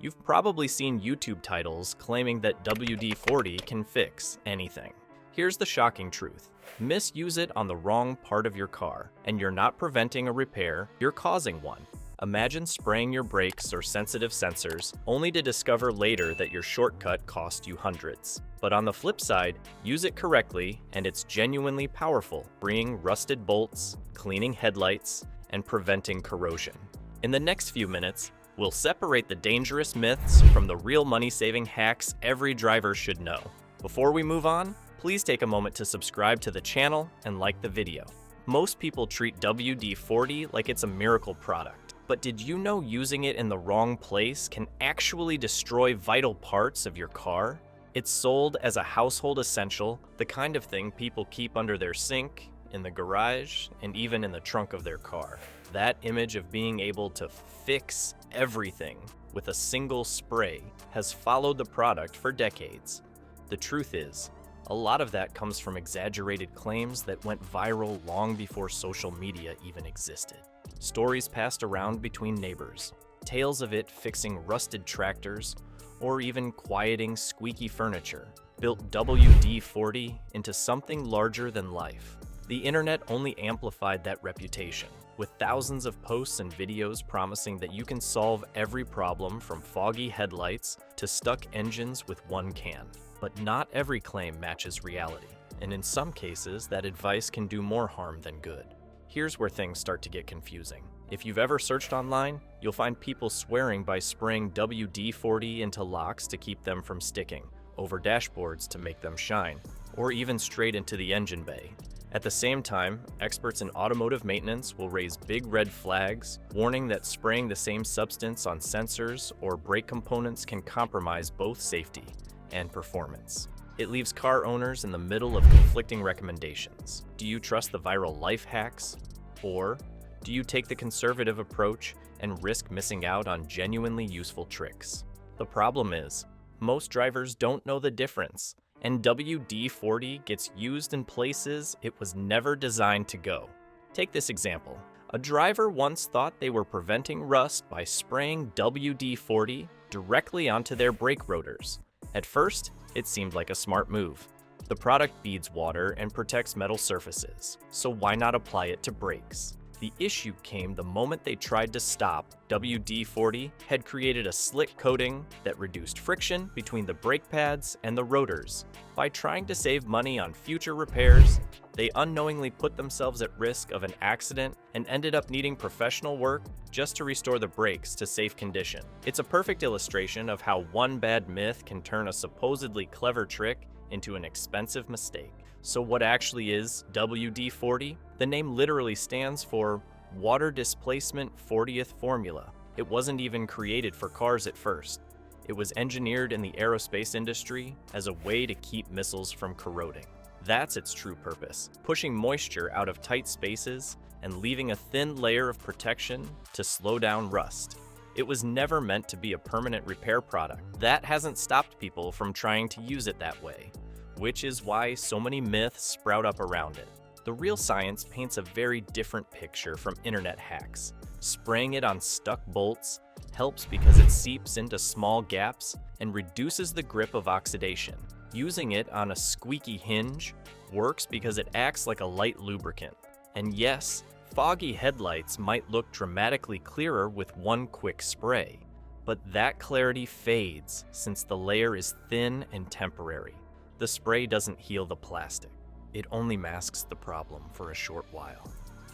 You've probably seen YouTube titles claiming that WD-40 can fix anything. Here's the shocking truth. Misuse it on the wrong part of your car, and you're not preventing a repair, you're causing one. Imagine spraying your brakes or sensitive sensors, only to discover later that your shortcut cost you hundreds. But on the flip side, use it correctly, and it's genuinely powerful, freeing rusted bolts, cleaning headlights, and preventing corrosion. In the next few minutes, we'll separate the dangerous myths from the real money-saving hacks every driver should know. Before we move on, please take a moment to subscribe to the channel and like the video. Most people treat WD-40 like it's a miracle product. But did you know using it in the wrong place can actually destroy vital parts of your car? It's sold as a household essential, the kind of thing people keep under their sink, in the garage, and even in the trunk of their car. That image of being able to fix everything with a single spray has followed the product for decades. The truth is, a lot of that comes from exaggerated claims that went viral long before social media even existed. Stories passed around between neighbors, tales of it fixing rusted tractors, or even quieting squeaky furniture, built WD-40 into something larger than life. The internet only amplified that reputation, with thousands of posts and videos promising that you can solve every problem from foggy headlights to stuck engines with one can. But not every claim matches reality, and in some cases, that advice can do more harm than good. Here's where things start to get confusing. If you've ever searched online, you'll find people swearing by spraying WD-40 into locks to keep them from sticking, over dashboards to make them shine, or even straight into the engine bay. At the same time, experts in automotive maintenance will raise big red flags, warning that spraying the same substance on sensors or brake components can compromise both safety and performance. It leaves car owners in the middle of conflicting recommendations. Do you trust the viral life hacks? Or do you take the conservative approach and risk missing out on genuinely useful tricks? The problem is, most drivers don't know the difference, and WD-40 gets used in places it was never designed to go. Take this example. A driver once thought they were preventing rust by spraying WD-40 directly onto their brake rotors. At first, it seemed like a smart move. The product beads water and protects metal surfaces, so why not apply it to brakes? The issue came the moment they tried to stop. WD-40 had created a slick coating that reduced friction between the brake pads and the rotors. By trying to save money on future repairs, they unknowingly put themselves at risk of an accident and ended up needing professional work just to restore the brakes to safe condition. It's a perfect illustration of how one bad myth can turn a supposedly clever trick into an expensive mistake. So what actually is WD-40? The name literally stands for Water Displacement 40th Formula. It wasn't even created for cars at first. It was engineered in the aerospace industry as a way to keep missiles from corroding. That's its true purpose, pushing moisture out of tight spaces and leaving a thin layer of protection to slow down rust. It was never meant to be a permanent repair product. That hasn't stopped people from trying to use it that way, which is why so many myths sprout up around it. The real science paints a very different picture from internet hacks. Spraying it on stuck bolts helps because it seeps into small gaps and reduces the grip of oxidation. Using it on a squeaky hinge works because it acts like a light lubricant. And yes, foggy headlights might look dramatically clearer with one quick spray, but that clarity fades since the layer is thin and temporary. The spray doesn't heal the plastic. It only masks the problem for a short while.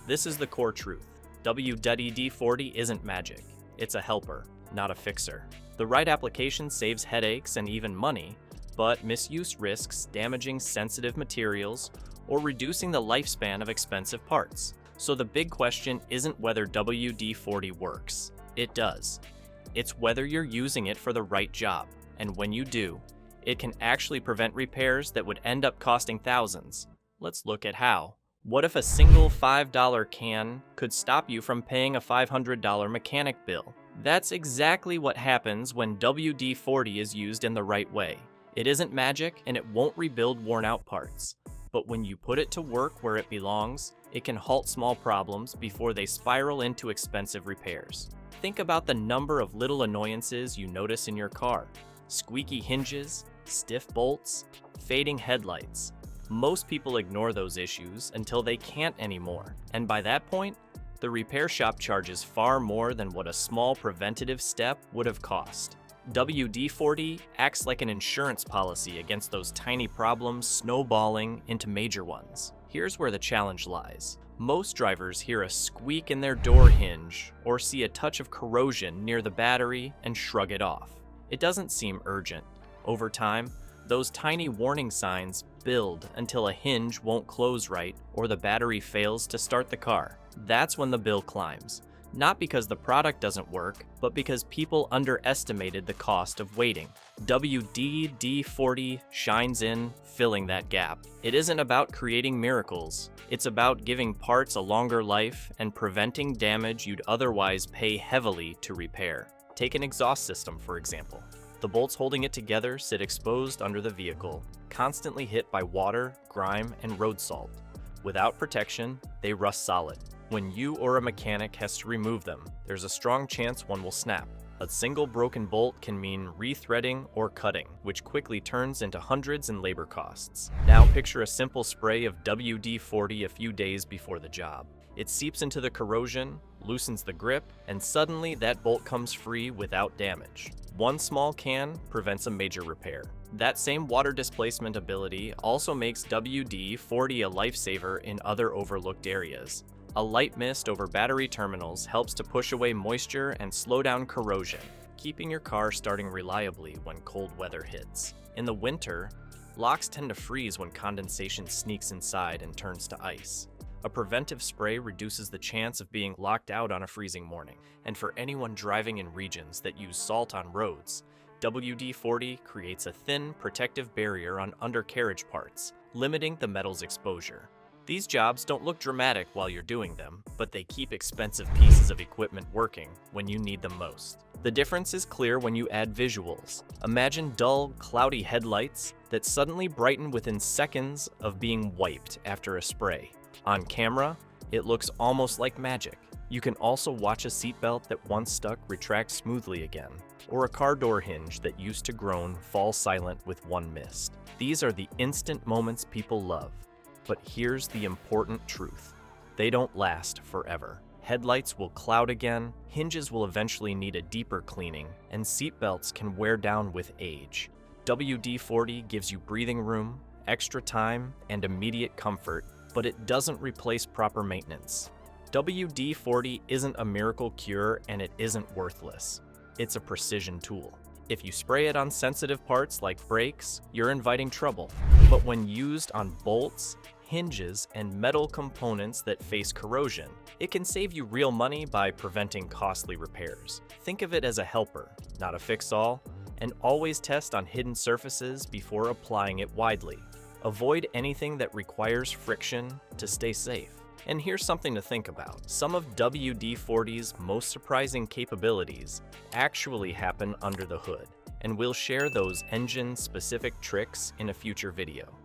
This is the core truth. WD-40 isn't magic. It's a helper, not a fixer. The right application saves headaches and even money, but misuse risks damaging sensitive materials or reducing the lifespan of expensive parts. So the big question isn't whether WD-40 works. It does. It's whether you're using it for the right job, and when you do, it can actually prevent repairs that would end up costing thousands. Let's look at how. What if a single $5 can could stop you from paying a $500 mechanic bill? That's exactly what happens when WD-40 is used in the right way. It isn't magic and it won't rebuild worn-out parts. but when you put it to work where it belongs, it can halt small problems before they spiral into expensive repairs. Think about the number of little annoyances you notice in your car. Squeaky hinges, stiff bolts, fading headlights. Most people ignore those issues until they can't anymore, and by that point, the repair shop charges far more than what a small preventative step would have cost. WD-40 acts like an insurance policy against those tiny problems snowballing into major ones. Here's where the challenge lies. Most drivers hear a squeak in their door hinge or see a touch of corrosion near the battery and shrug it off. It doesn't seem urgent. Over time, those tiny warning signs build until a hinge won't close right or the battery fails to start the car. That's when the bill climbs. Not because the product doesn't work, but because people underestimated the cost of waiting. WD-40 shines in, filling that gap. It isn't about creating miracles. It's about giving parts a longer life and preventing damage you'd otherwise pay heavily to repair. Take an exhaust system, for example. The bolts holding it together sit exposed under the vehicle, constantly hit by water, grime, and road salt. Without protection, they rust solid. When you or a mechanic has to remove them, there's a strong chance one will snap. A single broken bolt can mean rethreading or cutting, which quickly turns into hundreds in labor costs. Now picture a simple spray of WD-40 a few days before the job. It seeps into the corrosion, loosens the grip, and suddenly that bolt comes free without damage. One small can prevents a major repair. That same water displacement ability also makes WD-40 a lifesaver in other overlooked areas. A light mist over battery terminals helps to push away moisture and slow down corrosion, keeping your car starting reliably when cold weather hits. In the winter, locks tend to freeze when condensation sneaks inside and turns to ice. A preventive spray reduces the chance of being locked out on a freezing morning. And for anyone driving in regions that use salt on roads, WD-40 creates a thin, protective barrier on undercarriage parts, limiting the metal's exposure. These jobs don't look dramatic while you're doing them, but they keep expensive pieces of equipment working when you need them most. The difference is clear when you add visuals. Imagine dull, cloudy headlights that suddenly brighten within seconds of being wiped after a spray. On camera, it looks almost like magic. You can also watch a seatbelt that once stuck retract smoothly again, or a car door hinge that used to groan fall silent with one mist. These are the instant moments people love. But here's the important truth. They don't last forever. Headlights will cloud again, hinges will eventually need a deeper cleaning, and seatbelts can wear down with age. WD-40 gives you breathing room, extra time, and immediate comfort, but it doesn't replace proper maintenance. WD-40 isn't a miracle cure and it isn't worthless. It's a precision tool. If you spray it on sensitive parts like brakes, you're inviting trouble. But when used on bolts, hinges, and metal components that face corrosion, it can save you real money by preventing costly repairs. Think of it as a helper, not a fix-all, and always test on hidden surfaces before applying it widely. Avoid anything that requires friction to stay safe. And here's something to think about. Some of WD-40's most surprising capabilities actually happen under the hood, and we'll share those engine-specific tricks in a future video.